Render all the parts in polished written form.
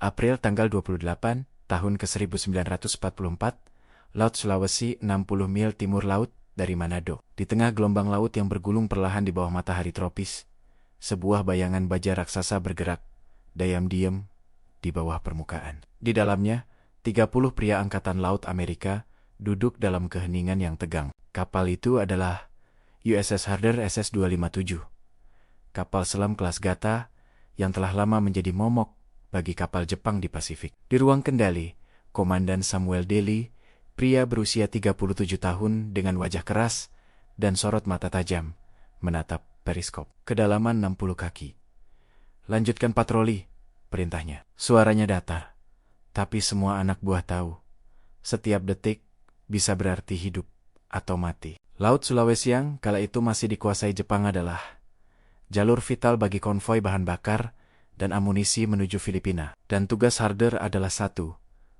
April tanggal 28, tahun ke-1944, Laut Sulawesi 60 mil timur laut dari Manado. Di tengah gelombang laut yang bergulung perlahan di bawah matahari tropis, sebuah bayangan baja raksasa bergerak, diam-diam, di bawah permukaan. Di dalamnya, 30 pria angkatan laut Amerika duduk dalam keheningan yang tegang. Kapal itu adalah USS Harder SS-257, kapal selam kelas Gata yang telah lama menjadi momok bagi kapal Jepang di Pasifik. Di ruang kendali, Komandan Samuel Daly, pria berusia 37 tahun dengan wajah keras dan sorot mata tajam, menatap periskop. Kedalaman 60 kaki. Lanjutkan patroli, perintahnya. Suaranya datar, tapi semua anak buah tahu, setiap detik bisa berarti hidup atau mati. Laut Sulawesi yang kala itu masih dikuasai Jepang adalah jalur vital bagi konvoi bahan bakar dan amunisi menuju Filipina. Dan tugas Harder adalah satu,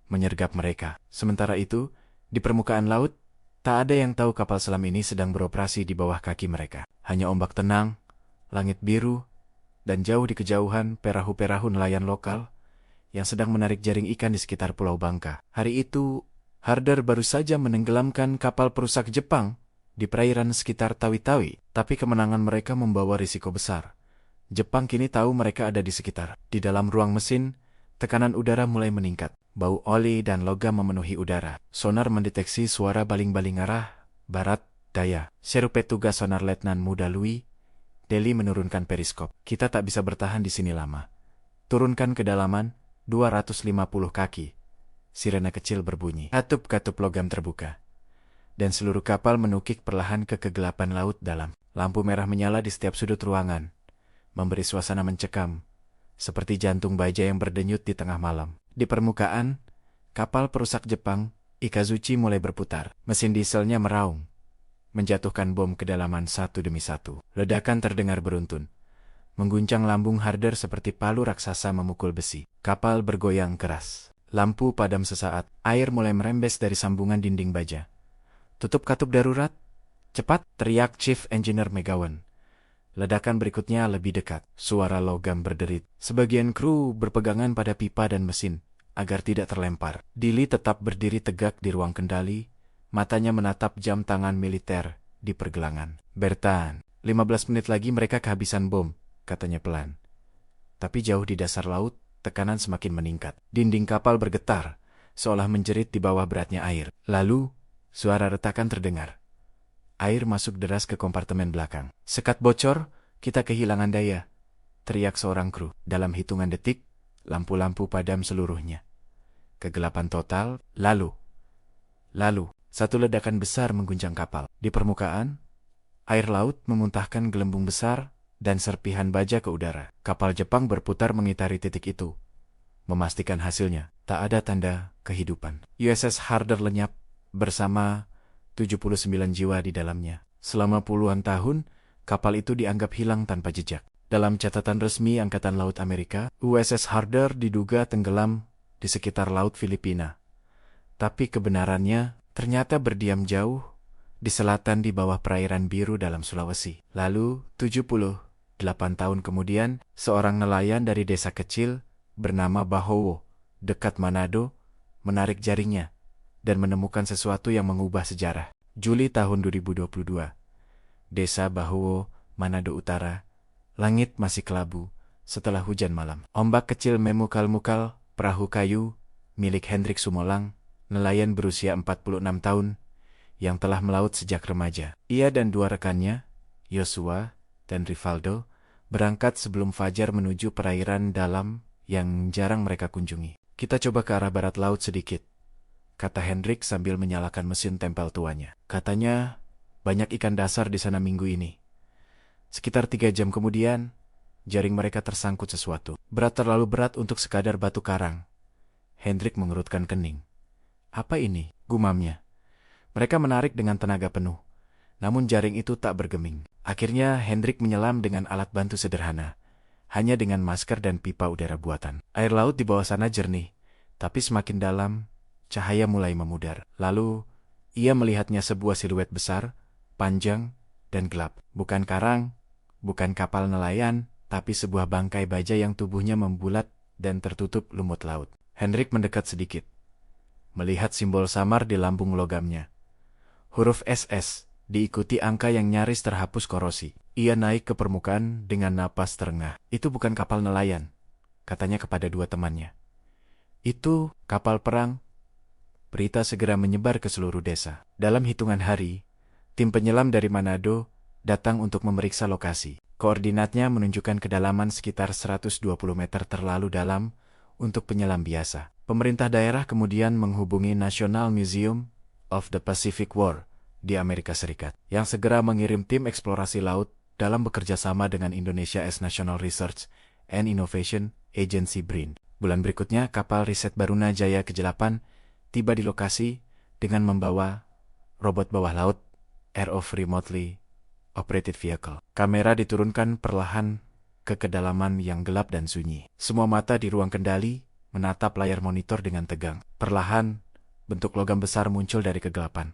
menyergap mereka. Sementara itu, di permukaan laut, tak ada yang tahu kapal selam ini sedang beroperasi di bawah kaki mereka. Hanya ombak tenang, langit biru, dan jauh di kejauhan perahu-perahu nelayan lokal yang sedang menarik jaring ikan di sekitar Pulau Bangka. Hari itu, Harder baru saja menenggelamkan kapal perusak Jepang di perairan sekitar Tawi-Tawi, tapi kemenangan mereka membawa risiko besar. Jepang kini tahu mereka ada di sekitar. Di dalam ruang mesin, tekanan udara mulai meningkat. Bau oli dan logam memenuhi udara. Sonar mendeteksi suara baling-baling arah barat daya. Seru petugas sonar Letnan Muda Louis, Daly menurunkan periskop. Kita tak bisa bertahan di sini lama. Turunkan kedalaman 250 kaki. Sirena kecil berbunyi. Katup-katup logam terbuka. Dan seluruh kapal menukik perlahan ke kegelapan laut dalam. Lampu merah menyala di setiap sudut ruangan, memberi suasana mencekam, seperti jantung baja yang berdenyut di tengah malam. Di permukaan, kapal perusak Jepang, Ikazuchi mulai berputar. Mesin dieselnya meraung, menjatuhkan bom kedalaman satu demi satu. Ledakan terdengar beruntun, mengguncang lambung Harder seperti palu raksasa memukul besi. Kapal bergoyang keras. Lampu padam sesaat, air mulai merembes dari sambungan dinding baja. Tutup katup darurat, cepat, teriak Chief Engineer McGowan. Ledakan berikutnya lebih dekat. Suara logam berderit. Sebagian kru berpegangan pada pipa dan mesin agar tidak terlempar. Daly tetap berdiri tegak di ruang kendali, matanya menatap jam tangan militer di pergelangan. Bertahan. 15 menit lagi mereka kehabisan bom, katanya pelan. Tapi jauh di dasar laut, tekanan semakin meningkat. Dinding kapal bergetar, seolah menjerit di bawah beratnya air. Lalu, suara retakan terdengar. Air masuk deras ke kompartemen belakang. Sekat bocor, kita kehilangan daya, teriak seorang kru. Dalam hitungan detik, lampu-lampu padam seluruhnya. Kegelapan total, lalu, satu ledakan besar mengguncang kapal. Di permukaan, air laut memuntahkan gelembung besar dan serpihan baja ke udara. Kapal Jepang berputar mengitari titik itu, memastikan hasilnya. Tak ada tanda kehidupan. USS Harder lenyap bersama 79 jiwa di dalamnya. Selama puluhan tahun, kapal itu dianggap hilang tanpa jejak. Dalam catatan resmi Angkatan Laut Amerika, USS Harder diduga tenggelam di sekitar Laut Filipina. Tapi kebenarannya ternyata berdiam jauh di selatan di bawah perairan biru dalam Sulawesi. Lalu, 78 tahun kemudian, seorang nelayan dari desa kecil bernama Bahowo, dekat Manado, menarik jaringnya dan menemukan sesuatu yang mengubah sejarah. Juli tahun 2022. Desa Bahowo, Manado Utara. Langit masih kelabu setelah hujan malam. Ombak kecil memukal-mukal perahu kayu milik Hendrik Sumolang, nelayan berusia 46 tahun yang telah melaut sejak remaja. Ia dan dua rekannya, Yosua dan Rivaldo, berangkat sebelum fajar menuju perairan dalam yang jarang mereka kunjungi. Kita coba ke arah barat laut sedikit, kata Hendrik sambil menyalakan mesin tempel tuanya. Katanya, banyak ikan dasar di sana minggu ini. Sekitar 3 jam kemudian, jaring mereka tersangkut sesuatu. Terlalu berat untuk sekadar batu karang. Hendrik mengerutkan kening. Apa ini? Gumamnya. Mereka menarik dengan tenaga penuh, namun jaring itu tak bergeming. Akhirnya Hendrik menyelam dengan alat bantu sederhana, hanya dengan masker dan pipa udara buatan. Air laut di bawah sana jernih, tapi semakin dalam, cahaya mulai memudar. Lalu, ia melihatnya sebuah siluet besar, panjang, dan gelap. Bukan karang, bukan kapal nelayan, tapi sebuah bangkai baja yang tubuhnya membulat dan tertutup lumut laut. Hendrik mendekat sedikit, melihat simbol samar di lambung logamnya. Huruf SS, diikuti angka yang nyaris terhapus korosi. Ia naik ke permukaan dengan napas terengah. Itu bukan kapal nelayan, katanya kepada dua temannya. Itu kapal perang. Berita segera menyebar ke seluruh desa. Dalam hitungan hari, tim penyelam dari Manado datang untuk memeriksa lokasi. Koordinatnya menunjukkan kedalaman sekitar 120 meter terlalu dalam untuk penyelam biasa. Pemerintah daerah kemudian menghubungi National Museum of the Pacific War di Amerika Serikat, yang segera mengirim tim eksplorasi laut dalam bekerja sama dengan Indonesia as National Research and Innovation Agency BRIN. Bulan berikutnya, kapal riset Barunajaya ke-8 tiba di lokasi dengan membawa robot bawah laut ROV Remotely Operated Vehicle. Kamera diturunkan perlahan ke kedalaman yang gelap dan sunyi. Semua mata di ruang kendali menatap layar monitor dengan tegang. Perlahan, bentuk logam besar muncul dari kegelapan.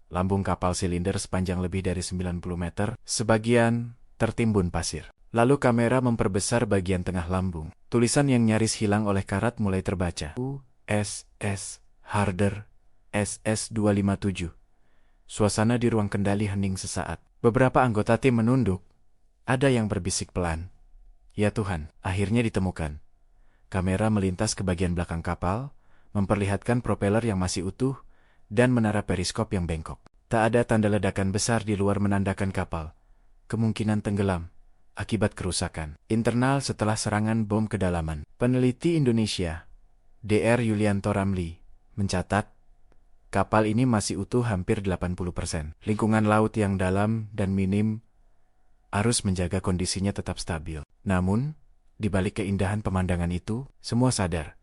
Lambung kapal silinder sepanjang lebih dari 90 meter, sebagian tertimbun pasir. Lalu kamera memperbesar bagian tengah lambung. Tulisan yang nyaris hilang oleh karat mulai terbaca. USS Harder SS-257. Suasana di ruang kendali hening sesaat. Beberapa anggota tim menunduk. Ada yang berbisik pelan. Ya Tuhan, akhirnya ditemukan. Kamera melintas ke bagian belakang kapal, memperlihatkan propeller yang masih utuh, dan menara periskop yang bengkok. Tak ada tanda ledakan besar di luar menandakan kapal kemungkinan tenggelam akibat kerusakan internal setelah serangan bom kedalaman. Peneliti Indonesia, Dr. Yulianto Ramli, mencatat kapal ini masih utuh hampir 80%. Lingkungan laut yang dalam dan minim harus menjaga kondisinya tetap stabil. Namun, di balik keindahan pemandangan itu, semua sadar.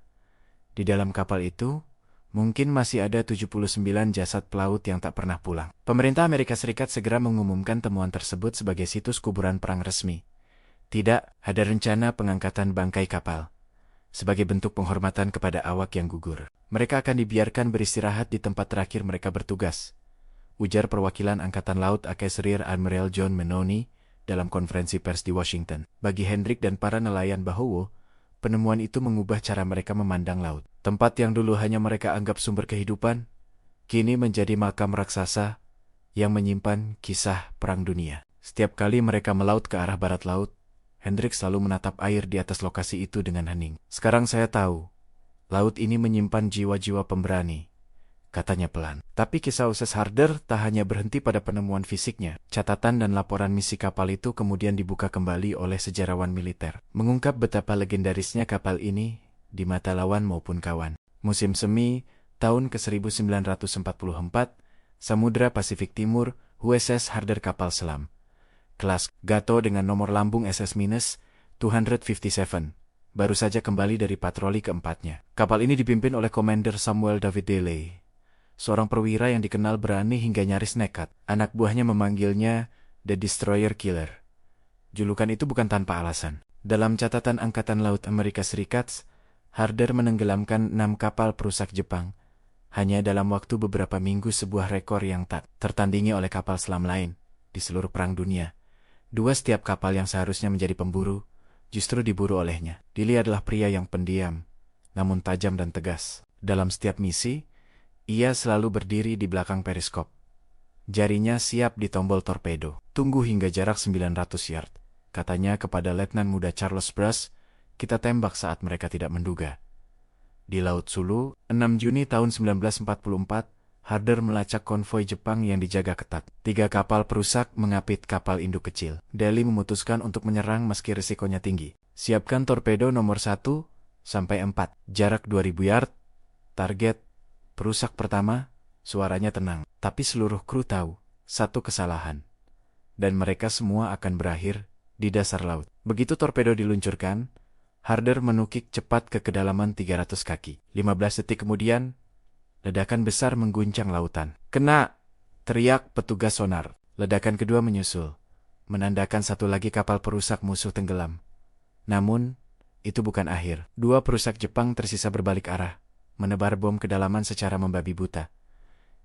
Di dalam kapal itu, mungkin masih ada 79 jasad pelaut yang tak pernah pulang. Pemerintah Amerika Serikat segera mengumumkan temuan tersebut sebagai situs kuburan perang resmi. Tidak ada rencana pengangkatan bangkai kapal, sebagai bentuk penghormatan kepada awak yang gugur. Mereka akan dibiarkan beristirahat di tempat terakhir mereka bertugas, ujar perwakilan Angkatan Laut AKS Rear Admiral John Menoni dalam konferensi pers di Washington. Bagi Hendrik dan para nelayan Bahowo, penemuan itu mengubah cara mereka memandang laut. Tempat yang dulu hanya mereka anggap sumber kehidupan, kini menjadi makam raksasa yang menyimpan kisah perang dunia. Setiap kali mereka melaut ke arah barat laut, Hendrik selalu menatap air di atas lokasi itu dengan hening. Sekarang saya tahu, laut ini menyimpan jiwa-jiwa pemberani, katanya pelan. Tapi kisah USS Harder tak hanya berhenti pada penemuan fisiknya. Catatan dan laporan misi kapal itu kemudian dibuka kembali oleh sejarawan militer, mengungkap betapa legendarisnya kapal ini di mata lawan maupun kawan. Musim semi tahun ke-1944, Samudra Pasifik Timur, USS Harder kapal selam kelas Gato dengan nomor lambung SS-257 baru saja kembali dari patroli keempatnya. Kapal ini dipimpin oleh Commander Samuel David Delay, seorang perwira yang dikenal berani hingga nyaris nekat. Anak buahnya memanggilnya The Destroyer Killer. Julukan itu bukan tanpa alasan. Dalam catatan Angkatan Laut Amerika Serikat, Harder menenggelamkan 6 kapal perusak Jepang hanya dalam waktu beberapa minggu, sebuah rekor yang tak tertandingi oleh kapal selam lain di seluruh perang dunia. 2 setiap kapal yang seharusnya menjadi pemburu justru diburu olehnya. Dili adalah pria yang pendiam, namun tajam dan tegas. Dalam setiap misi, ia selalu berdiri di belakang periskop. Jarinya siap di tombol torpedo. Tunggu hingga jarak 900 yard, katanya kepada Letnan muda Charles Brush. Kita tembak saat mereka tidak menduga. Di Laut Sulu, 6 Juni tahun 1944, Harder melacak konvoi Jepang yang dijaga ketat. 3 kapal perusak mengapit kapal induk kecil. Delhi memutuskan untuk menyerang meski risikonya tinggi. Siapkan torpedo nomor 1 sampai 4. Jarak 2000 yard. Target perusak pertama. Suaranya tenang. Tapi seluruh kru tahu, satu kesalahan, dan mereka semua akan berakhir di dasar laut. Begitu torpedo diluncurkan, Harder menukik cepat ke kedalaman 300 kaki. 15 detik kemudian, ledakan besar mengguncang lautan. Kena! Teriak petugas sonar. Ledakan kedua menyusul, menandakan satu lagi kapal perusak musuh tenggelam. Namun, itu bukan akhir. 2 perusak Jepang tersisa berbalik arah, menebar bom kedalaman secara membabi buta.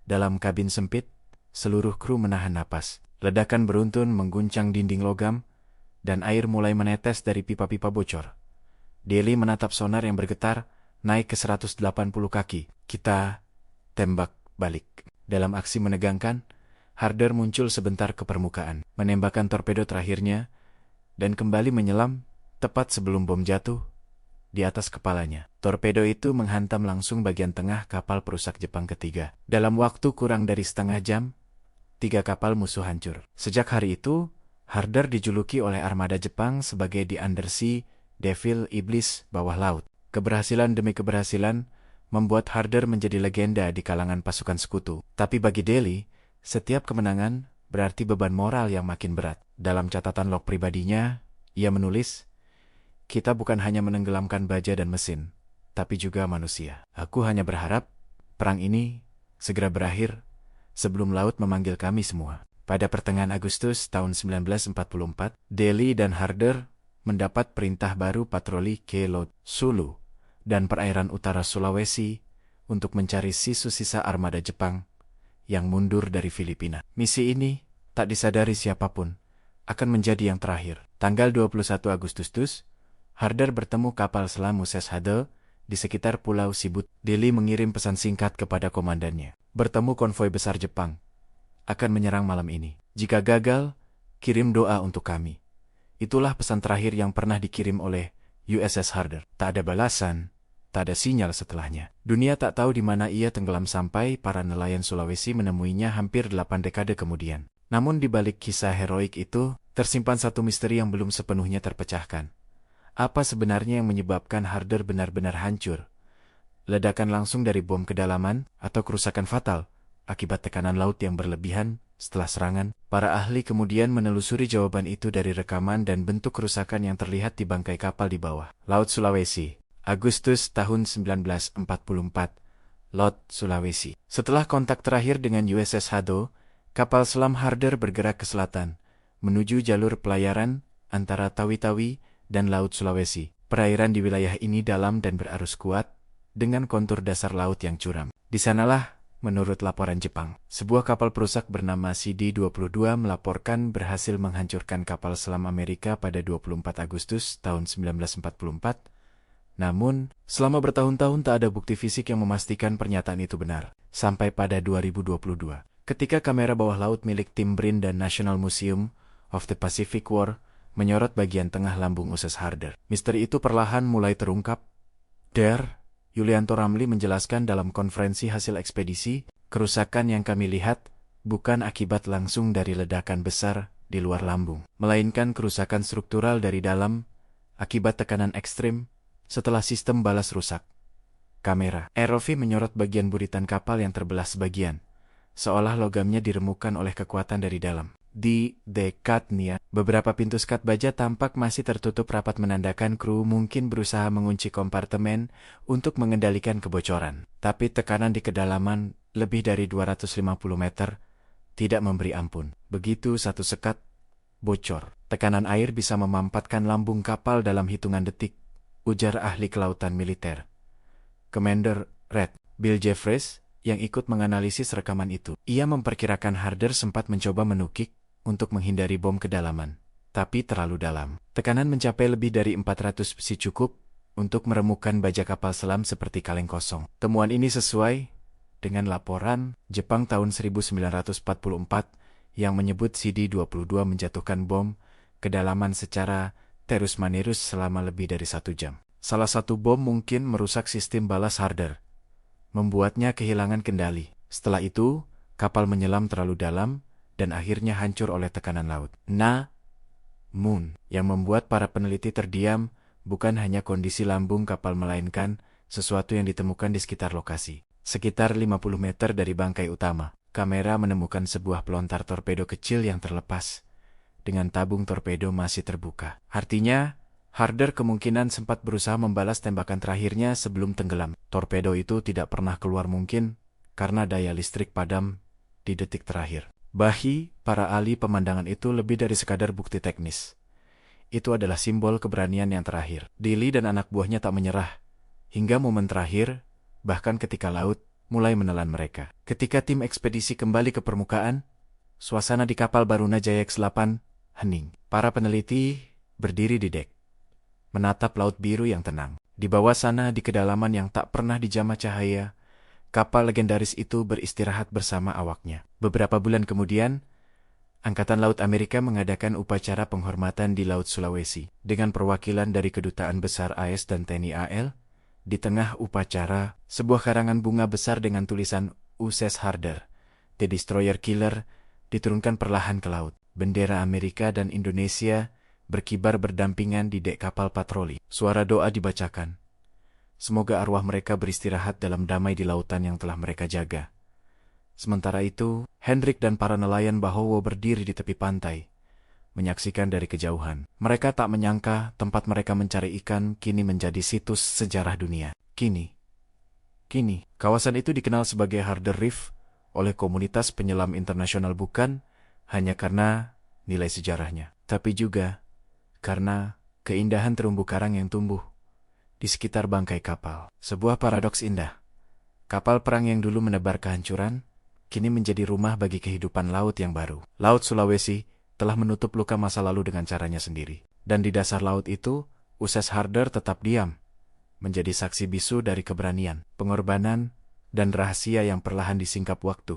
Dalam kabin sempit, seluruh kru menahan napas. Ledakan beruntun mengguncang dinding logam, dan air mulai menetes dari pipa-pipa bocor. Daly menatap sonar yang bergetar, naik ke 180 kaki. Kita tembak balik. Dalam aksi menegangkan, Harder muncul sebentar ke permukaan, menembakkan torpedo terakhirnya, dan kembali menyelam tepat sebelum bom jatuh di atas kepalanya. Torpedo itu menghantam langsung bagian tengah kapal perusak Jepang ketiga. Dalam waktu kurang dari setengah jam, 3 kapal musuh hancur. Sejak hari itu, Harder dijuluki oleh armada Jepang sebagai The Undersea Devil, iblis bawah laut. Keberhasilan demi keberhasilan membuat Harder menjadi legenda di kalangan pasukan sekutu. Tapi bagi Daly, setiap kemenangan berarti beban moral yang makin berat. Dalam catatan log pribadinya, ia menulis, "Kita bukan hanya menenggelamkan baja dan mesin, tapi juga manusia. Aku hanya berharap perang ini segera berakhir sebelum laut memanggil kami semua." Pada pertengahan Agustus tahun 1944, Daly dan Harder mendapat perintah baru patroli ke Laut Sulu dan perairan utara Sulawesi untuk mencari sisa-sisa armada Jepang yang mundur dari Filipina. Misi ini, tak disadari siapapun, akan menjadi yang terakhir. Tanggal 21 Agustus, Harder bertemu kapal selam USS Hade di sekitar Pulau Sibut. Daly mengirim pesan singkat kepada komandannya. "Bertemu konvoi besar Jepang. Akan menyerang malam ini. Jika gagal, kirim doa untuk kami." Itulah pesan terakhir yang pernah dikirim oleh USS Harder. Tak ada balasan, tak ada sinyal setelahnya. Dunia tak tahu di mana ia tenggelam sampai para nelayan Sulawesi menemuinya hampir 8 dekade kemudian. Namun di balik kisah heroik itu, tersimpan satu misteri yang belum sepenuhnya terpecahkan. Apa sebenarnya yang menyebabkan Harder benar-benar hancur? Ledakan langsung dari bom kedalaman atau kerusakan fatal akibat tekanan laut yang berlebihan setelah serangan? Para ahli kemudian menelusuri jawaban itu dari rekaman dan bentuk kerusakan yang terlihat di bangkai kapal di bawah Laut Sulawesi. Agustus tahun 1944, Laut Sulawesi. Setelah kontak terakhir dengan USS Hado, kapal selam Harder bergerak ke selatan, menuju jalur pelayaran antara Tawi-Tawi dan Laut Sulawesi. Perairan di wilayah ini dalam dan berarus kuat, dengan kontur dasar laut yang curam. Di sanalah, menurut laporan Jepang, sebuah kapal perusak bernama CD-22 melaporkan berhasil menghancurkan kapal selam Amerika pada 24 Agustus tahun 1944. Namun, selama bertahun-tahun tak ada bukti fisik yang memastikan pernyataan itu benar. Sampai pada 2022, ketika kamera bawah laut milik tim BRIN dan National Museum of the Pacific War menyorot bagian tengah lambung USS Harder, misteri itu perlahan mulai terungkap. Yulianto Ramli menjelaskan dalam konferensi hasil ekspedisi, kerusakan yang kami lihat bukan akibat langsung dari ledakan besar di luar lambung, melainkan kerusakan struktural dari dalam akibat tekanan ekstrim setelah sistem balas rusak. Kamera ROV menyorot bagian buritan kapal yang terbelah sebagian, seolah logamnya diremukan oleh kekuatan dari dalam. Di dekatnya, beberapa pintu skat baja tampak masih tertutup rapat menandakan kru mungkin berusaha mengunci kompartemen untuk mengendalikan kebocoran. Tapi tekanan di kedalaman lebih dari 250 meter tidak memberi ampun. Begitu satu sekat bocor, tekanan air bisa memampatkan lambung kapal dalam hitungan detik, ujar ahli kelautan militer, Commander Red Bill Jeffries, yang ikut menganalisis rekaman itu. Ia memperkirakan Harder sempat mencoba menukik untuk menghindari bom kedalaman, tapi terlalu dalam. Tekanan mencapai lebih dari 400 psi cukup untuk meremukkan baja kapal selam seperti kaleng kosong. Temuan ini sesuai dengan laporan Jepang tahun 1944 yang menyebut CD-22 menjatuhkan bom kedalaman secara terus-menerus selama lebih dari 1 jam. Salah satu bom mungkin merusak sistem balas Harder, membuatnya kehilangan kendali. Setelah itu, kapal menyelam terlalu dalam dan akhirnya hancur oleh tekanan laut. Namun, yang membuat para peneliti terdiam bukan hanya kondisi lambung kapal melainkan sesuatu yang ditemukan di sekitar lokasi. Sekitar 50 meter dari bangkai utama, kamera menemukan sebuah pelontar torpedo kecil yang terlepas, dengan tabung torpedo masih terbuka. Artinya, Harder kemungkinan sempat berusaha membalas tembakan terakhirnya sebelum tenggelam. Torpedo itu tidak pernah keluar mungkin karena daya listrik padam di detik terakhir. Bagi para ahli pemandangan itu lebih dari sekadar bukti teknis. Itu adalah simbol keberanian yang terakhir. Daly dan anak buahnya tak menyerah hingga momen terakhir, bahkan ketika laut mulai menelan mereka. Ketika tim ekspedisi kembali ke permukaan, suasana di kapal Barunajaya X-8 hening. Para peneliti berdiri di dek, menatap laut biru yang tenang. Di bawah sana, di kedalaman yang tak pernah dijamah cahaya, kapal legendaris itu beristirahat bersama awaknya. Beberapa bulan kemudian, Angkatan Laut Amerika mengadakan upacara penghormatan di Laut Sulawesi dengan perwakilan dari Kedutaan Besar AS dan TNI AL. Di tengah upacara, sebuah karangan bunga besar dengan tulisan USS Harder, The Destroyer Killer, diturunkan perlahan ke laut. Bendera Amerika dan Indonesia berkibar berdampingan di dek kapal patroli. Suara doa dibacakan. Semoga arwah mereka beristirahat dalam damai di lautan yang telah mereka jaga. Sementara itu, Hendrik dan para nelayan Bahowo berdiri di tepi pantai, menyaksikan dari kejauhan. Mereka tak menyangka tempat mereka mencari ikan kini menjadi situs sejarah dunia. Kini, kawasan itu dikenal sebagai Harder Reef oleh komunitas penyelam internasional, bukan hanya karena nilai sejarahnya, tapi juga karena keindahan terumbu karang yang tumbuh di sekitar bangkai kapal. Sebuah paradoks indah. Kapal perang yang dulu menebar kehancuran, kini menjadi rumah bagi kehidupan laut yang baru. Laut Sulawesi telah menutup luka masa lalu dengan caranya sendiri. Dan di dasar laut itu, USS Harder tetap diam, menjadi saksi bisu dari keberanian, pengorbanan, dan rahasia yang perlahan disingkap waktu.